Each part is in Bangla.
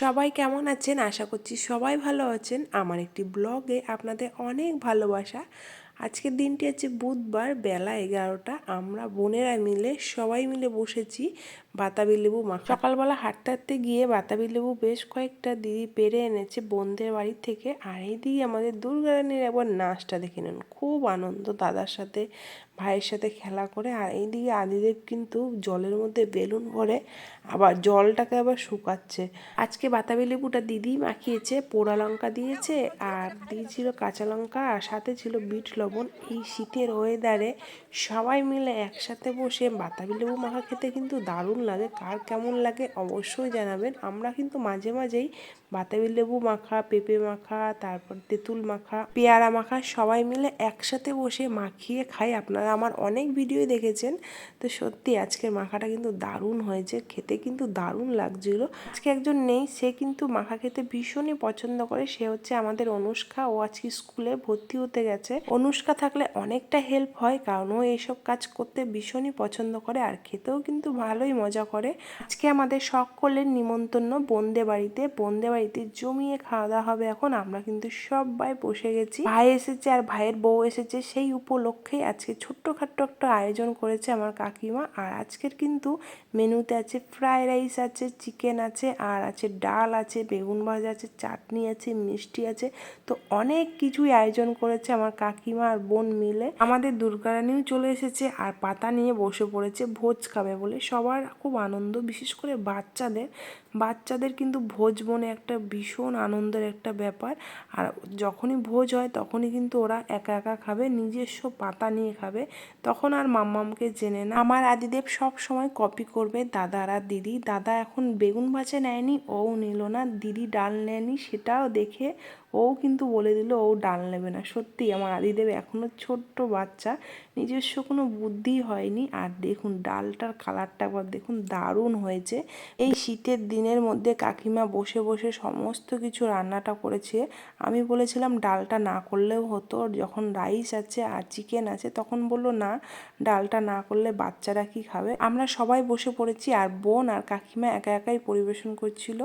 সবাই কেমন আছেন? আশা করছি সবাই ভালো আছেন। আমার একটি ব্লগে আপনাদের অনেক ভালোবাসা। আজকের দিনটি হচ্ছে বুধবার, বেলা 11টা। আমরা বোনেরা মিলে সবাই মিলে বসেছি বাতাবি লেবু মাখা। সকালবেলা হাঁটতে হাঁটতে গিয়ে বাতাবি লেবু বেশ কয়েকটা দিদি পেরে এনেছে বোনদের বাড়ি থেকে। আর এই দিদি আমাদের দুর্গারানীর একবার নাচটা দেখে নেন, খুব আনন্দ দাদার সাথে ভাইয়ের সাথে খেলা করে। আর এইদিকে আদিদেব কিন্তু জলের মধ্যে বেলুন ভরে আবার জলটাকে আবার শুকাচ্ছে। আজকে বাতাবি লেবুটা দিদি মাখিয়েছে, পোড়া লঙ্কা দিয়েছে আর দিয়েছিল কাঁচা লঙ্কা, আর সাথে ছিল বিট লবণ। এই শীতের ওয়েদারে সবাই মিলে একসাথে বসে বাতাবি লেবু মাখা খেতে কিন্তু দারুণ লাগে। কার কেমন লাগে অবশ্যই জানাবেন। আমরা কিন্তু মাঝে মাঝেই বাতাবি লেবু মাখা, পেঁপে মাখা, তারপর তেঁতুল মাখা, পেয়ারা মাখা সবাই মিলে একসাথে বসে মাখিয়ে খাই। আপনারা আমার অনেক ভিডিও দেখেছেন। তো সত্যি আজকের মাখাটা কিন্তু দারুণ হয়েছে, খেতে কিন্তু দারুণ লাগছিল। আজকে একজন নেই, সে কিন্তু মাখা খেতে ভীষণই পছন্দ করে। সে হচ্ছে আমাদের অনুষ্কা। ও আজকে স্কুলে ভর্তি হতে গেছে। অনুষ্কা থাকলে অনেকটা হেল্প হয়, কারণ ও এইসব কাজ করতে ভীষণই পছন্দ করে আর খেতেও কিন্তু ভালোই মজা করে। আজকে আমাদের সকলের নিমন্ত্রণ বোনদের বাড়িতে। বোনদের বাড়িতে জমিয়ে খাওয়া দাওয়া হবে। এখন আমরা কিন্তু সবাই বসে গেছি। ভাই এসেছে আর ভাইয়ের বউ এসেছে, সেই উপলক্ষেই আজকে ছোট্টখাট্ট একটা আয়োজন করেছে আমার কাকিমা। আর আজকের কিন্তু মেনুতে আছে ফ্রাই রাইস আছে, চিকেন আছে, আর আছে ডাল আছে, বেগুন ভাজা আছে, চাটনি আছে, মিষ্টি আছে। তো অনেক কিছুই আয়োজন করেছে আমার কাকিমা আর বোন মিলে। আমাদের দুর্গারানীও চলে এসেছে আর পাতা নিয়ে বসে পড়েছে ভোজ খাবে বলে। সবার খুব আনন্দ, বিশেষ করে বাচ্চাদের কিন্তু ভোজ মনে একটা ভীষণ আনন্দের একটা ব্যাপার। আর যখনই ভোজ হয় তখনই কিন্তু ওরা একা একা খাবে, নিজস্ব পাতা নিয়ে খাবে, তখন আর মাম্মামকে চেনে না। আমার আদিদেব সব সময় কপি করবে দাদার আর দিদি। দাদা এখন বেগুন ভাজা নেয়নি, ও নিল না। দিদি ডাল নেয়নি, সেটাও দেখে ও কিন্তু বলে দিল ও ডাল নেবে না। সত্যি আমার আদিদেব এখনও ছোট্ট বাচ্চা, নিজস্ব কোনো বুদ্ধি হয়নি। আর দেখুন ডালটার কালারটা একবার দেখুন, দারুণ হয়েছে। এই শীতের দিনের মধ্যে কাকিমা বসে বসে সমস্ত কিছু রান্নাটা করেছে। আমি বলেছিলাম ডালটা না করলেও হতো, যখন রাইস আছে আর চিকেন আছে তখন বললো না, ডালটা না করলে বাচ্চারা কি খাবে। আমরা সবাই বসে পড়েছি আর বোন আর কাকিমা একা একাই পরিবেশন করছিল।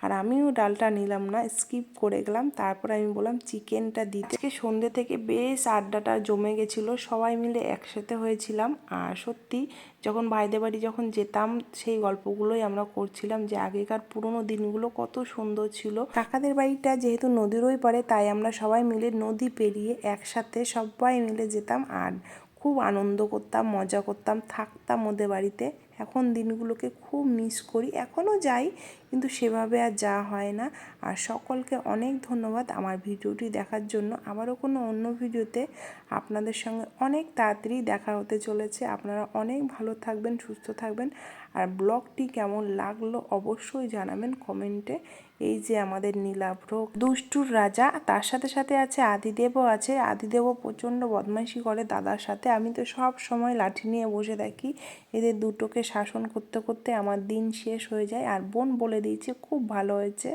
আর আমিও ডালটা নিলাম না, স্কিপ করে গেলাম। তারপর আমি বললাম চিকেনটা দিতে। আজকে সন্ধ্যে থেকে বেশ আড্ডাটা জমে গেছিলো, সবাই মিলে একসাথে হয়েছিলাম। আর সত্যি যখন ভাইদের বাড়ি যখন যেতাম সেই গল্পগুলোই আমরা করছিলাম, যে আগেকার পুরোনো দিনগুলো কত সুন্দর ছিল। কাকাদের বাড়িটা যেহেতু নদীর ওই পারে, তাই আমরা সবাই মিলে নদী পেরিয়ে একসাথে সবাই মিলে যেতাম আর খুব আনন্দ করতাম, মজা করতাম, থাকতাম ওদের বাড়িতে। এখন দিনগুলোকে খুব মিস করি, এখনও যাই কিন্তু সেভাবে আর যাওয়া হয় না। আর সকলকে অনেক ধন্যবাদ আমার ভিডিওটি দেখার জন্য। আবারও কোনো অন্য ভিডিওতে আপনাদের সঙ্গে অনেক তাড়াতাড়ি দেখা হতে চলেছে। আপনারা অনেক ভালো থাকবেন, সুস্থ থাকবেন। আর ব্লগটি কেমন লাগলো অবশ্যই জানাবেন কমেন্টে। এই যে আমাদের নীলাভ্র দুষ্টুর রাজা, তার সাথে সাথে আছে আদিদেবও আছে। আদিদেবও প্রচণ্ড বদমাইশি করে দাদার সাথে। আমি তো সব সময় লাঠি নিয়ে বসে থাকি। এদের দুটোকে শাসন করতে করতে আমার দিন শেষ হয়ে যায়। আর বোন বলে দিয়েছে খুব ভালো হয়েছে।